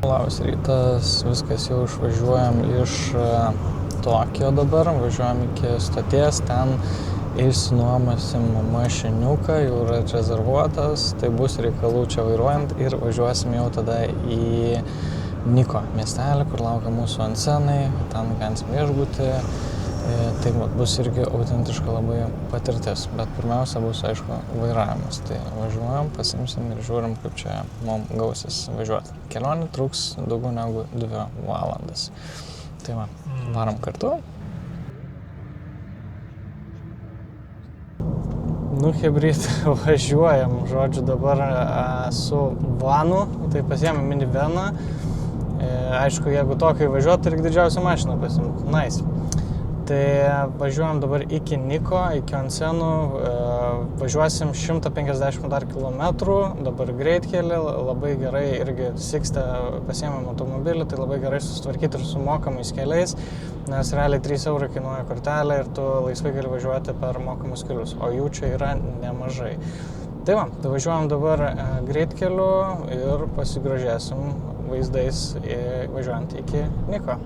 Labas rytas, viskas jau išvažiuojam iš Tokijo dabar, važiuojam iki stoties, ten išsinuomosim mašiniuką, jau yra rezervuotas, tai bus reikalų čia vairuojant ir važiuosim jau tada į Niko miestelį, kur laukia mūsų ansenai, ten gyvensim viešbutį, tai bus irgi autentiška labai patirtis, bet pirmiausia bus, aišku, vairavimas, tai važiuojam, pasimsim ir žiūrim, kaip čia mums gausis važiuoti. Kelionė truks daugiau negu 2 valandas. Tai va, varom kartu. Nu, hebryt, važiuojam, žodžiu, dabar su vanu, tai pasiėmėm minivaną. Aišku, jeigu tokiai važiuoti, tai irgi didžiausią mašiną pasiimt. Nice. Tai važiuojam dabar iki Niko, iki Onsenų, važiuosim 150 dar kilometrų, dabar greitkelį, labai gerai irgi Sikste pasiėmėm automobilį, tai labai gerai susitvarkyti ir su mokamais keliais, nes realiai 3 € kainuoja kortelė ir tu laisvai gali važiuoti per mokamus kelius, o jų čia yra nemažai. Tai va, tai važiuojam dabar greitkeliu ir pasigrožėsim vaizdais važiuojant iki Niko.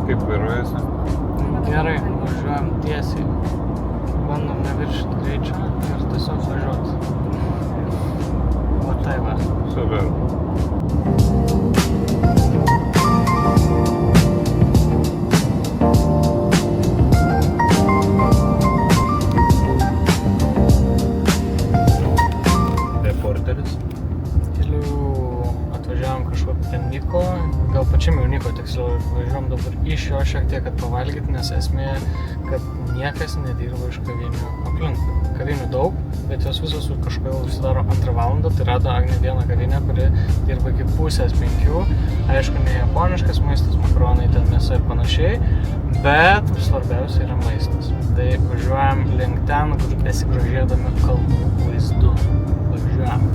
Kaip vairuojasi? Gerai, važiuojam tiesiai. Bandom neviršyti greičio ir tiesiog važiuoti. O tai va. Super. Reporteris? Atvažiavom kažkur prie Niko, gal pačiam jau Niko tiksliau, važiuom dabar iš jo šiek tiek, kad pavalgyti, nes esmė, kad niekas nedirba iš kavinių aplinkui. Kavinių daug, bet jos visos kažkodėl užsidaro 2 valandą, tai rado Agnė vieną kavinę, kuri dirba iki 4:30. Aišku, ne japoniškas maistas, makaronai, ten mėsa ir panašiai, bet svarbiausia yra maistas. Tai važiuojam link ten, kur besigrožėdami kalnų vaizdu. Važiuojam.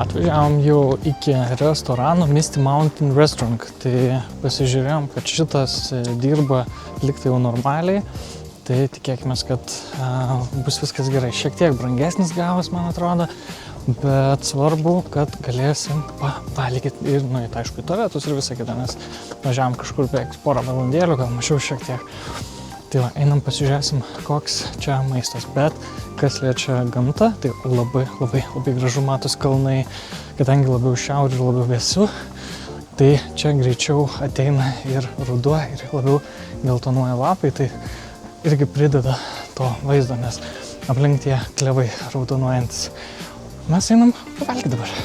Atvažiavom jau iki restorano Misty Mountain Restaurant, tai pasižiūrėjom, kad šitas dirba liktai jau normaliai, tai tikėkime, kad bus viskas gerai. Šiek tiek brangesnis gavas, man atrodo, bet svarbu, kad galėsim pavalgyti ir nueiti, aišku, į tualetus ir visą kitą, nes važiavom kažkur beveik porą valandėlių, gal mažiau šiek tiek. Tai va, einam pasižiūrėsim, koks čia maistas, bet kas liečia gamtą, tai labai gražu matos kalnai, kadangi labiau šiaurė ir labiau vėsu, tai čia greičiau ateina ir ruduo ir labiau geltonuoja lapai, tai irgi prideda to vaizdo, nes aplink tie klevai raudonuojantis. Mes einam pavalgyti dabar.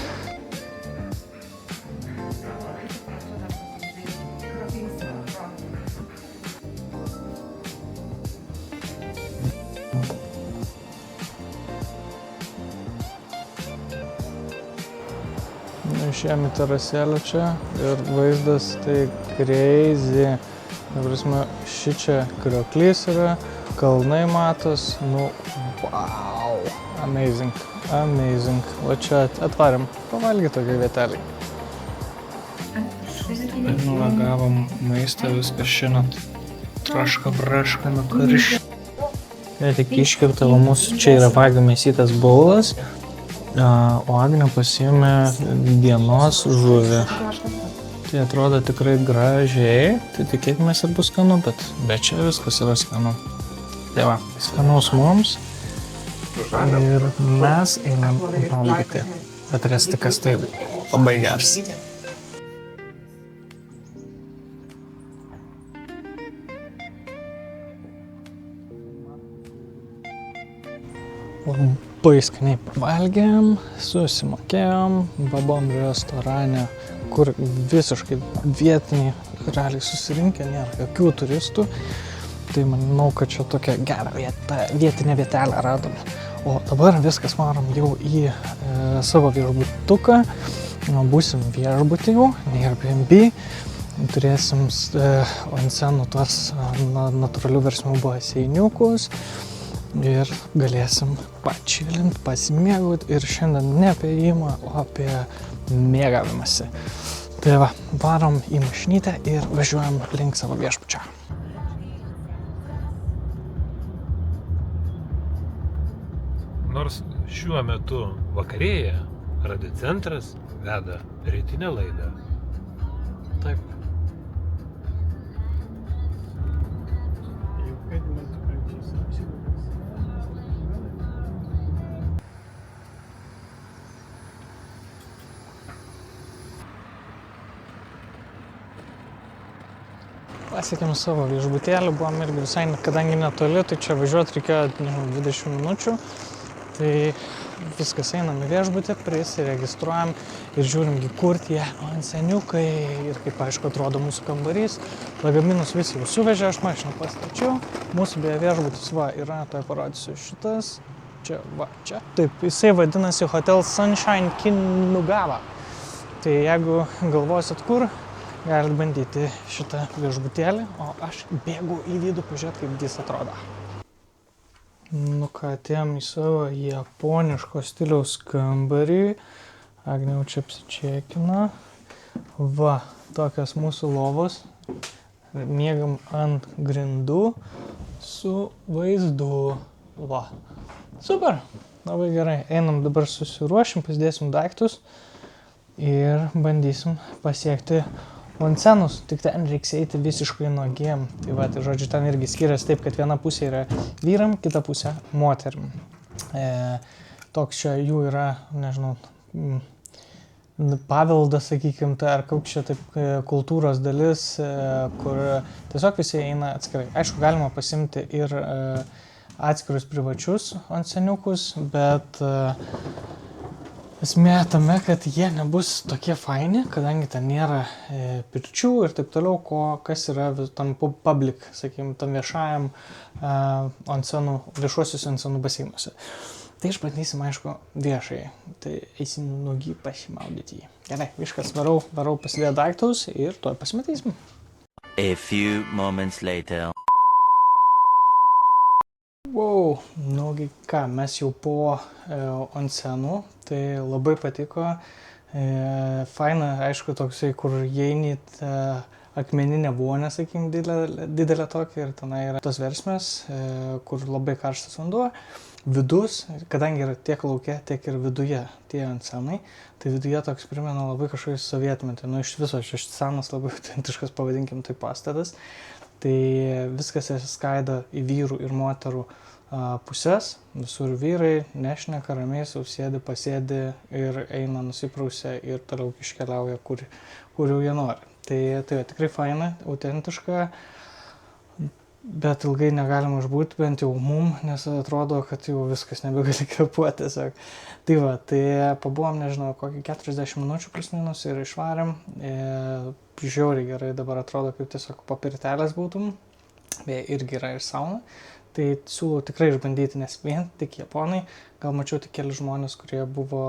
Išėjom į terasėlę čia ir vaizdas tai crazy. Prasme, šičia krioklys yra, kalnai matos, nu, wow, amazing. Va čia atvarėm pavalgyti tokiai vietelį. Ir nuvagavom maistą, viskas šiandien traška, braška, nukarš. Jie tik iškirtavo mūsų, čia yra vagamėsytas baulas. O Agnė pasiėmė dienos žuvį. Tai atrodo tikrai gražiai, tai tikėkimės ir bus skanu, bet čia viskas yra skanu. Tai va, skanaus mums ir mes einam valgyti, atrasti, kas tai labai geras. Labai skaniai pavalgėm, susimokėjom, babom restorane, kur visiškai vietiniai realiai susirinkę, nėra jokių turistų. Tai manau, kad čia tokia gera vieta, vietinė vietelė radom. O dabar viskas varom jau į savo viešbutuką, būsim viešbutį jau, Airbnb. turėsim onsenų tuos natūralių versmių baseiniukus ir galėsim pačilint, pasimėgauti ir šiandien ne apie ėjimą, o apie mėgavimąsi. Tai va, varom į mašinytę ir važiuojam link savo viešbučio. Nors šiuo metu vakarėja, Radiocentras veda rytinę laidą. Taip. Pasiekėm savo viešbutėlį, buvom irgi visai, kadangi netoli, tai čia važiuoti reikėjo 20 minučių. Tai viskas, einam į viešbutį, prisiregistruojam ir žiūrim, kur tie onseniukai ir kaip aišku atrodo mūsų kambarys. Lagaminus visi jau suvežė, aš mašiną pastačiau. Mūsų beje viešbutis va yra, tai parodysiu šitas. Čia, va, čia. Taip, jisai vadinasi Hotel Sunshine Kinugava. Tai jeigu galvosit kur, galit bandyti šitą viešbutėlį, o aš bėgu į vidų pažiūrėti, kaip jis atrodo. Nu ką, atėjom į savo japoniško stiliaus kambarį. Agnė jau čia apsičekino. Va, tokios mūsų lovos. Miegam ant grindų su vaizdu. Va. Super, labai gerai. Einam dabar susiruošim, pasidėsim daiktus ir bandysim pasiekti onsenus, tik ten reiks eiti visiškai nuogiem. Tai va, tai žodžiu, ten irgi skiriasi taip, kad viena pusė yra vyram, kita pusė moterim. Toks čia jų yra, nežinau, paveldas, sakykim, tai ar koks čia taip kultūros dalis, kur tiesiog visi eina atskirai. Aišku, galima pasimti ir atskirus privačius onseniukus, bet esmė tame, kad jie nebus tokie faini, kadangi ten nėra pirčių ir taip toliau, kas yra tam public, sakykim, tam viešajam viešuosius onsenų baseinuose. Tai išbandysim, aišku, viešai. Tai eisim nuogi pasimaudyti jį. Gerai, viskas, varau pasidėti daiktus ir tuoj pasimatysim. A few moments later. Wow, nugi ką, mes jau po onsenų, tai labai patiko. Faina, aišku, toksai, kur įeini akmeninė vonė, sakykim, didelė tokia ir tenai yra tos versmės, kur labai karštas vanduo. Vidus, kadangi yra tiek lauke, tiek ir viduje tie onsenai, tai viduje toks primena labai kažkokį sovietmetį. Nu, iš viso šis senas labai autentiškas, pavadinkim, tai pastatas. Tai viskas skaido į vyrų ir moterų pusės. Visur vyrai nešneka, ramiai susėdi, pasėdi ir eina nusiprausia ir toliau iškeliauja, kur jau jie nori. Tai tikrai faina, autentiška, bet ilgai negalima išbūti, bent jau mum, nes atrodo, kad jau viskas nebegali kvėpuoti tiesiog. Tai va, tai pabuvom, nežinau, kokį 40 minučių plus minus ir išvarėm. Žiauriai gerai dabar atrodo, kaip tiesiog papirtelės būtum. Irgi yra ir sauna. Tai siūlau tikrai išbandyti, nes vien tik japonai, gal mačiau tik keli žmonės, kurie buvo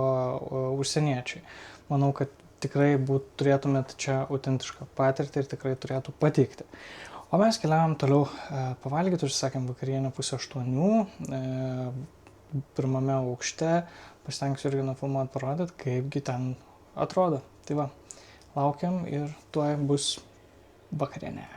užsieniečiai. Manau, kad tikrai turėtumėt čia autentišką patirtį ir tikrai turėtų patikti. O mes keliavom toliau pavalgyti, užsakėm vakarienę 7:30, pirmame aukšte. Pasitengsiu irgi nufilmuoti, parodyti, kaipgi ten atrodo. Tai va, laukiam ir tuoj bus vakarienė.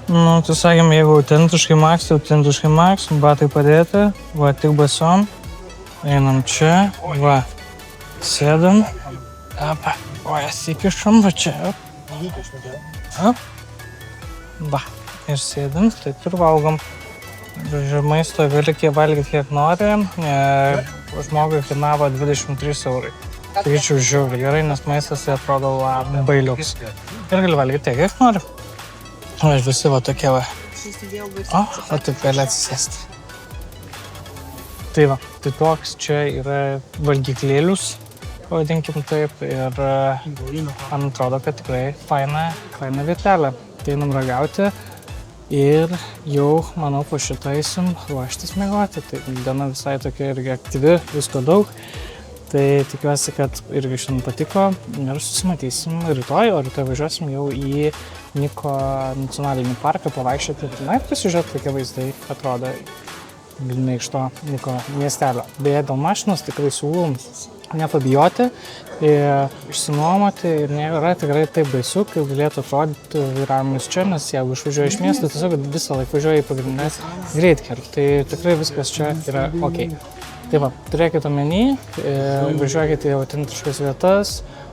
Nu, tai sakėm, jeigu autentiškai maks, batai padėti, va, tik basom, einam čia, va, sėdam, kojas įkišam, va čia, va, ir sėdam, taip ir valgom. Maisto gali valgyti kiek nori, žmogui kainavo 23 eurai. Sakyčiau, žiauriai gerai, nes maistas tai atrodo labai liuks. Ir gali valgyti tiek, kiek nori. O, visi va tokie va. O, taip gali atsisėsti. Tai va, tai toks čia yra valgyklėlius, pavadinkim taip, ir man atrodo, kad tikrai faina vietelė. Tai einam ragauti ir jau, manau, po šitą eisim ruoštis miegoti. Tai diena visai tokia irgi aktyvi, visko daug. Tai tikiuosi, kad irgi šiandien patiko ir susimatysim rytoj, o rytoj važiuosim jau į Niko nacionalinį parką pavaikščioti. Na ir pasižiūrėti, kokie vaizdai atrodo grynai iš to Niko miestelio. Beje, dėl mašinos tikrai siūlau nepabijoti, išsinuomoti ir nėra tikrai taip baisu, kaip galėtų atrodyti vairavimas čia, nes jeigu išvažiuoji iš miesto, tiesiog visą laiką važiuoji į pagrindinę greitkelį. Tai tikrai viskas čia yra ok. Tai va, turėkite omeny, važiuokite į autentiškas vietas,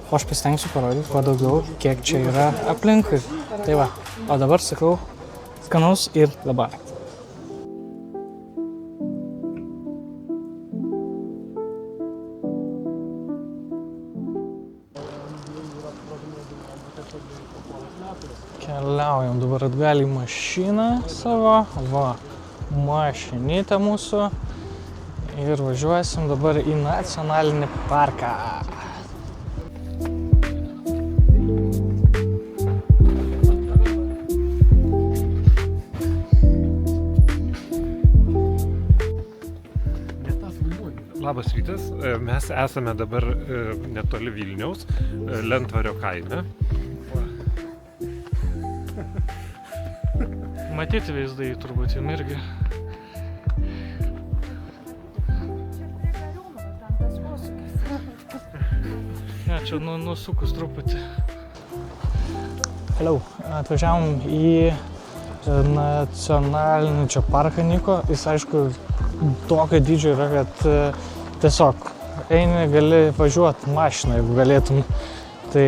o aš pasitengsiu parodyti kuo daugiau, kiek čia yra aplinkui. Tai va, o dabar sakau, skanaus ir dabar. Keliaujam dabar atgal į mašiną savo, va, mašinytę mūsų ir važiuosim dabar į nacionalinį parką. Labas rytas, mes esame dabar netoli Vilniaus, Lentvario kaime. Matyti vaizdai turbūt jums irgi. Ne, čia nusukus truputį. Hello, atvažiavom į nacionalinį čia parką Niko. Jis aišku tokio dydžio yra, kad tiesiog eini, gali važiuoti mašiną, jeigu galėtum. Tai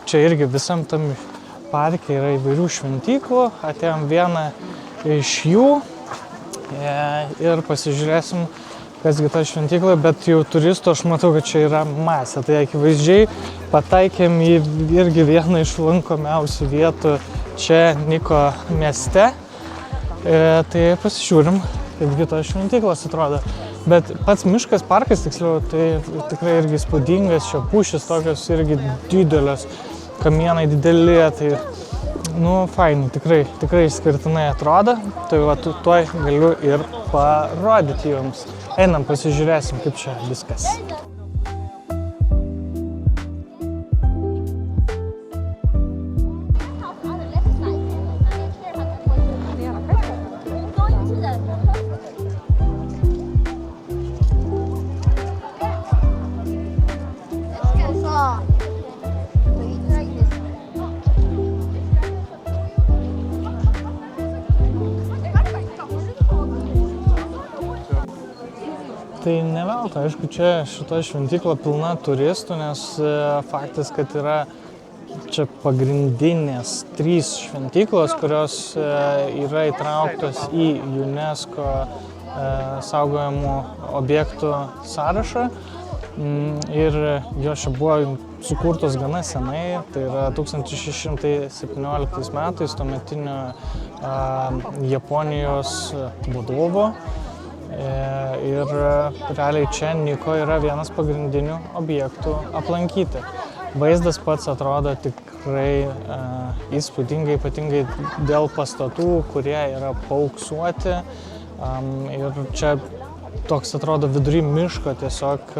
čia irgi visam tam parke yra įvairių šventyklų, atėjom vieną iš jų ir pasižiūrėsim, kasgi ta šventykla, bet jau turistų aš matau, kad čia yra masė. Tai akivaizdžiai pataikėm į irgi vieną iš lankomiausių vietų čia Niko mieste. Tai pasižiūrim, kaipgi tos šventyklos atrodo. Bet pats miškas, parkas tiksliau, tai tikrai irgi įspūdingas, čia pušys tokios irgi didelės, kamienai dideli, tai, fainai, tikrai išskirtinai atrodo. Tai va, tuoj galiu ir parodyti jums. Einam, pasižiūrėsim, kaip čia viskas. Tai ne veltui, aišku, čia šita šventykla pilna turistų, nes faktas, kad yra čia pagrindinės 3 šventyklos, kurios yra įtrauktos į UNESCO saugojamų objektų sąrašą. Ir jos čia buvo sukurtos gana senai, tai yra 1617 metais tuometinio Japonijos vadovo. Ir realiai čia Niko yra vienas pagrindinių objektų aplankyti. Vaizdas pats atrodo tikrai įspūdingai, ypatingai dėl pastatų, kurie yra paauksuoti. Ir čia toks atrodo vidury miško tiesiog,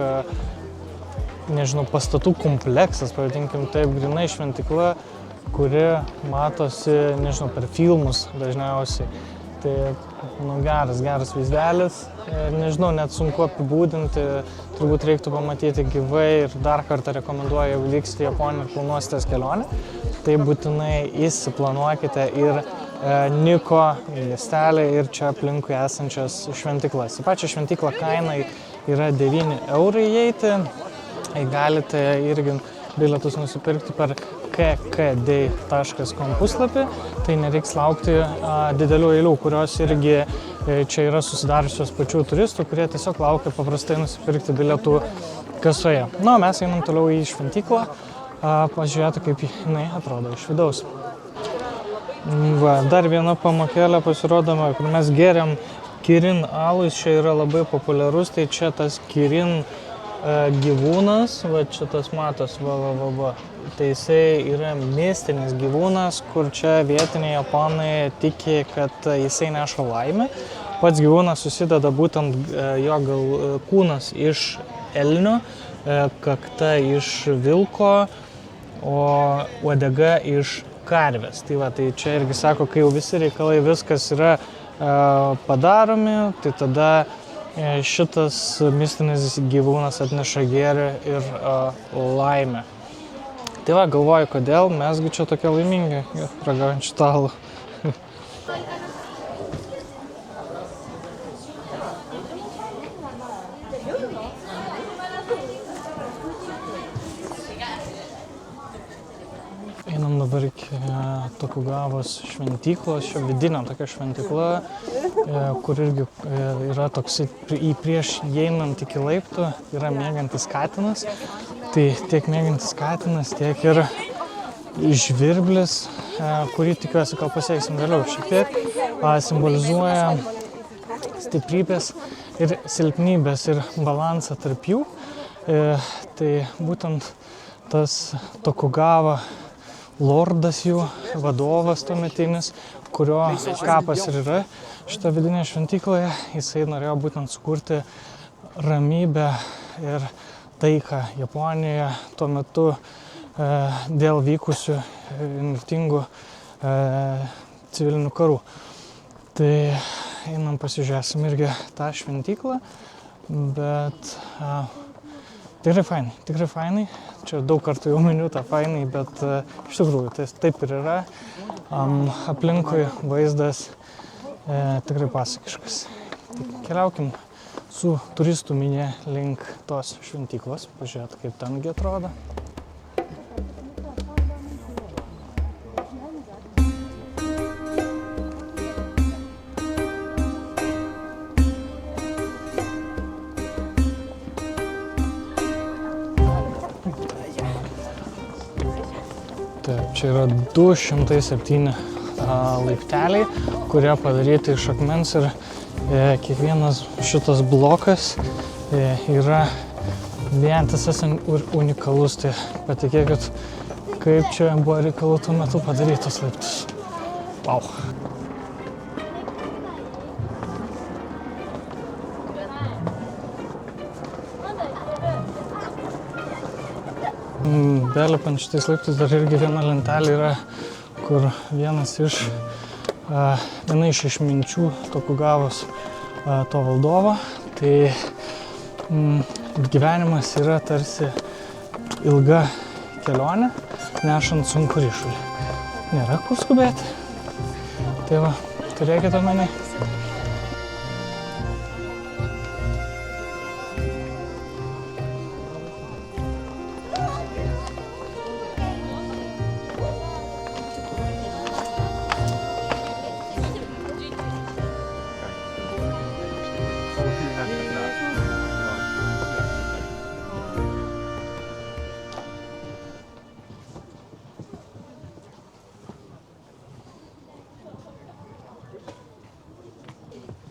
nežinau, pastatų kompleksas, pavadinkim taip, grynai šventykla, kuri matosi, nežinau, per filmus dažniausiai. Tai geras vaizdelis, nežinau, net sunku apibūdinti, turbūt reiktų pamatyti gyvai ir dar kartą rekomenduoju, jeigu vyksite į Japoniją ir planuositės kelionę, tai būtinai įsiplanuokite ir Niko miestelį ir čia aplinkui esančias šventyklas. Į pačią šventyklą kaina yra 9 eurai įeiti, galite irgi bilietus nusipirkti per kkd.com puslapį, tai nereiks laukti didelių eilių, kurios irgi čia yra susidariusios pačių turistų, kurie tiesiog laukia paprastai nusipirkti bilietų kasoje. Na, mes einam toliau į šventyklą, pažiūrėti, kaip jinai atrodo iš vidaus. Va, dar viena pamokėlė pasirodoma, kur mes geriam Kirin alus, čia yra labai populiarus, tai čia tas Kirin gyvūnas, va čia tas matos, va. Tai jisai yra mistinis gyvūnas, kur čia vietiniai japonai tiki, kad jisai neša laimę. Pats gyvūnas susideda būtent jo kūnas iš elnio, kakta iš vilko, o uodega iš karvės. Tai va, tai čia irgi sako, kai jau visi reikalai viskas yra padaromi, tai tada šitas mistinis gyvūnas atneša gėrį ir laimę. Tai va, galvoju, kodėl mesgi čia tokie laimingi, ragaujant šitą alų. Einam dabar iki Tokugavos šventyklos, šio vidinio tokia šventykla, kur irgi yra toks į prieš įeinant iki laiptų, yra miegantis katinas. Tai tiek mėgantis katinas, tiek ir žvirblis, kurį tikiuosi, gal pasieksim vėliau šiek tiek, simbolizuoja stiprybės ir silpnybės ir balansą tarp jų. Tai būtent tas Tokugava lordas jų, vadovas tuometinis, kurio kapas ir yra šita vidinė šventykloje, jisai norėjo būtent sukurti ramybę ir taiką Japonijoje tuo metu dėl vykusių įnirtingų civilinių karų. Tai einam pasižiūrėsim irgi tą šventyklą, bet tikrai fainai. Čia daug kartų jau miniu tą fainai, bet iš tikrųjų tai taip ir yra. Aplinkui vaizdas tikrai pasakiškas. Tai keliaukim su turistų minė link tos šventyklos, pažiūrėti, kaip tengi atrodo. Taip, čia yra 207 laipteliai, kurie padaryti iš akmens ir kiekvienas šitas blokas yra vientisas ir unikalus. Tai patikėkit, kaip čia buvo reikalų tuo metu padarytos laiptus. Wow. Belipant šitais laiptais dar irgi viena lentelė yra, kur viena iš išminčių Tokugavos to valdovo. Tai gyvenimas yra tarsi ilga kelionė, nešant sunkų ryšulį. Nėra kur skubėti. Tai va, turėkite omeny.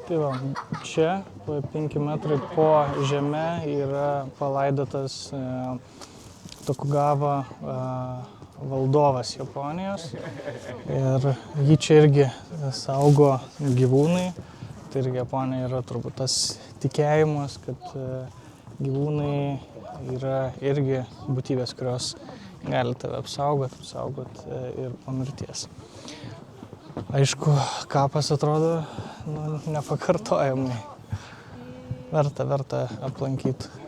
Tai va, čia 5 metrai po žeme yra palaidotas Tokugava valdovas Japonijos. Ir jį čia irgi saugo gyvūnai. Tai irgi Japonija yra turbūt tas tikėjimas, kad gyvūnai yra irgi būtybės, kurios gali tave apsaugot ir po mirties. Aišku, kapas atrodo nepakartojamai. Verta aplankyti.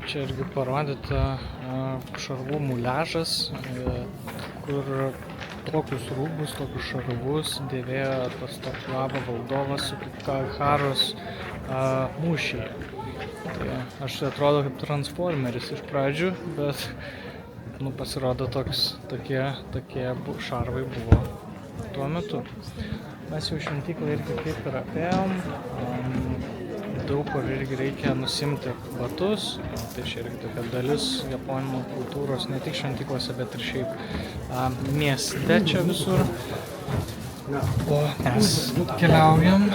Čia irgi parodyta šarvų muliažas, kur tokius rūbus, tokius šarvus dėvėjo tas Tokugawa valdovas Sukikaharos mūšyje. Tai aš atrodo kaip Transformeris iš pradžių, bet pasirodo tokie šarvai buvo tuo metu. Mes jau šventyklą irgi kaip ir apėjom. Daug kur irgi reikia nusimti batus, tai čia irgi tokia dalis japonų kultūros, ne tik šventyklose, bet ir šiaip mieste čia visur. O mes keliaujam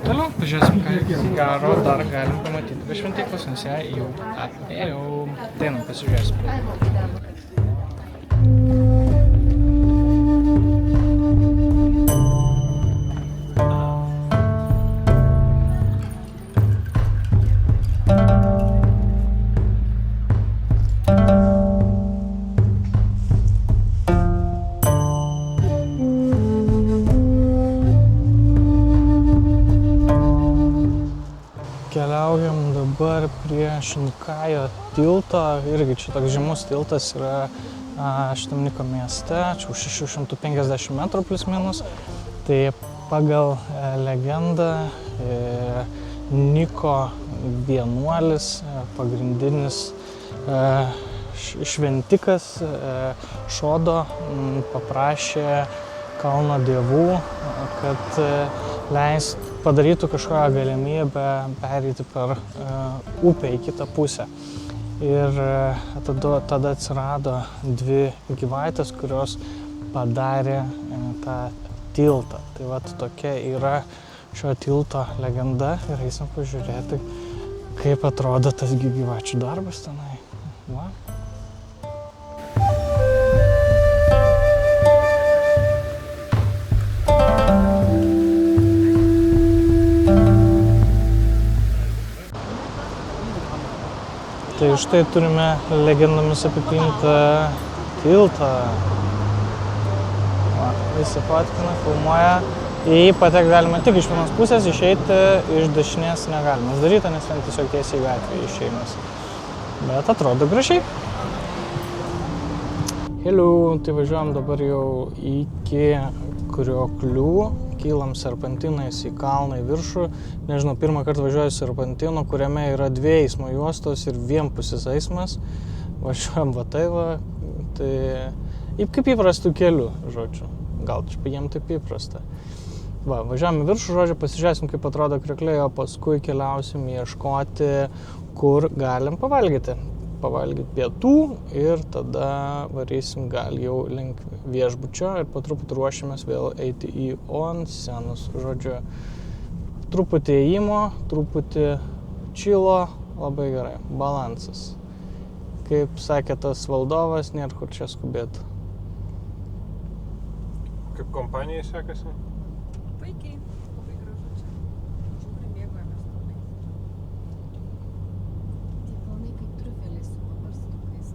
toliau, pažiūrėsim, ką gero dar galim pamatyti be šventyklos, nes ją jau apėjom. Tai pasižiūrėsim. Keliaujam dabar prie Šinkajo tilto, irgi čia toks žymus tiltas yra šitam Niko mieste, čia už 650 metrų plus minus. Tai pagal legendą Niko vienuolis, pagrindinis šventikas Šodo paprašė kalno dievų, kad padarytų kažkokią galimybę pereiti per upę į kitą pusę. Ir tada atsirado dvi gyvatės, kurios padarė tą tiltą. Tai vat tokia yra šio tilto legenda ir eisim pažiūrėti, kaip atrodo tas gyvačių darbas tenai. Va. Tai štai turime legendomis apipintą tiltą. Va, visi fotkina, filmuoja. Į jį patekti galima tik iš vienos pusės, išeiti iš dešinės negalima daryti, nes ten tiesiog tiesiai į gatvę išėjimas. Bet atrodo gražiai. Hello, tai važiuojam dabar jau iki Krioklių. Kylam serpantinais į kalną į viršų. Nežinau, pirmą kartą važiuoju serpantinu, kuriame yra 2 eismo juostos ir vienpusis eismas. Važiuojam va tai va. Tai kaip įprastų kelių, žodžiu. Gal jiem taip įprasta. Va, važiuojam į viršų, žodžiu, pasižiūrėsim, kaip atrodo Kriokliai, o paskui keliausim ieškoti, kur galim pavalgyti. Pavalgyti pietų ir tada varysim gal jau link viešbučio ir po truputį ruošimės vėl eiti į onsenus. Žodžiu, truputį ėjimo, truputį čilo, labai gerai, balansas. Kaip sakė tas valdovas, nėra kur čia skubėti. Kaip kompanijai sekasi? Puikiai, labai gražu čia. Žiūri, mėgojamės labai. Tie kalnai kaip triufeliai su pabarstukais.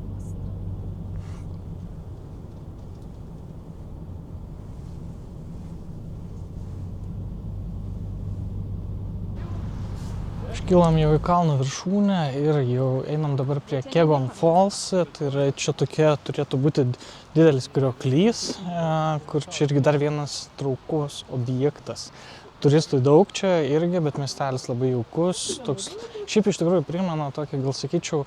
Iškilam jau į kalno viršūnę ir jau einam dabar prie Kegon Falls. Tai yra čia tokia turėtų būti didelis krioklys, kur čia irgi dar vienas traukos objektas. Turistų daug čia irgi, bet miestelis labai jaukus. Toks, šiaip iš tikrųjų primena tokį, gal sakyčiau,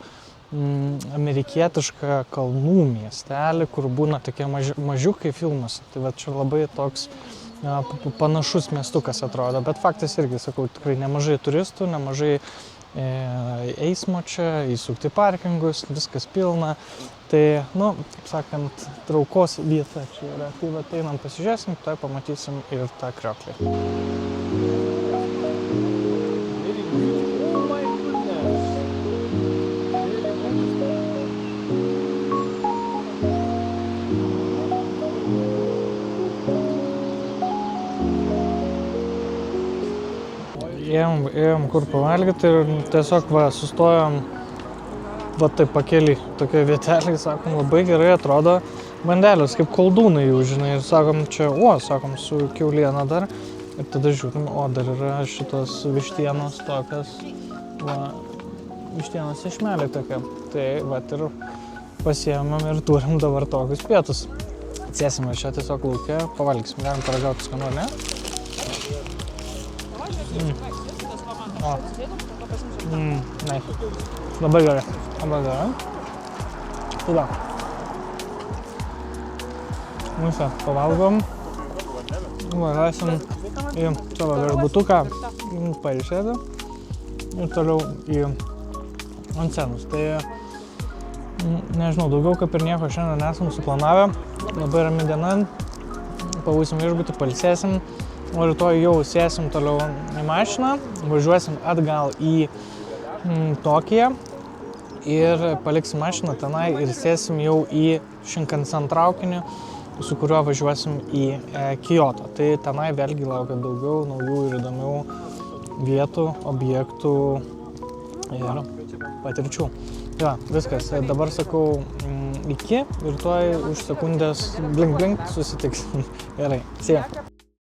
amerikietišką kalnų miestelį, kur būna tokie mažiukai filmuose. Tai va čia labai toks panašus miestukas atrodo, bet faktas irgi, sakau, tikrai nemažai turistų, nemažai eismo čia, įsukti parkingus, viskas pilna. Tai, kaip sakant, traukos vieta čia yra. Tai va, einam pasižiūrėsim, tai pamatysim ir tą Krioklį. Ėjom kur pavalgyti ir tiesiog sustojom taip pakely tokioje vietelėje, sakom, labai gerai atrodo bandelės, kaip koldūnai jau, žinai, ir sakom, čia, sakom, su kiauliena dar. Ir tada žiūrim, dar yra šitos vištienos tokios, vištienos išmelė tokia. Tai vat ir pasiėmėm ir turim dabar tokius pietus. Sėsime čia tiesiog lauke, pavalgysim, galim paragauti skanu, ne? Nice. Labai gerai, labai gerai. Tada. Mūsų pavalgom, važiuosim į savo viešbutuką, pailsėti ir toliau į onsenus. Tai nežinau, daugiau kaip ir nieko šiandien nesam suplanavę. Labai rami diena, pabūsim viešbutį, pailsėsim, o rytoj jau sėsim toliau į mašiną, važiuosim atgal į Tokiją ir paliksim mašiną tenai ir sėsim jau į Shinkansen traukinį, su kuriuo važiuosim į Kyoto. Tai tenai vėlgi laukia daugiau naujų ir įdomių vietų, objektų ir patirčių. Tai va, viskas. Dabar sakau iki ir tuoj už sekundės blink blink susitiksim. Gerai. See ya.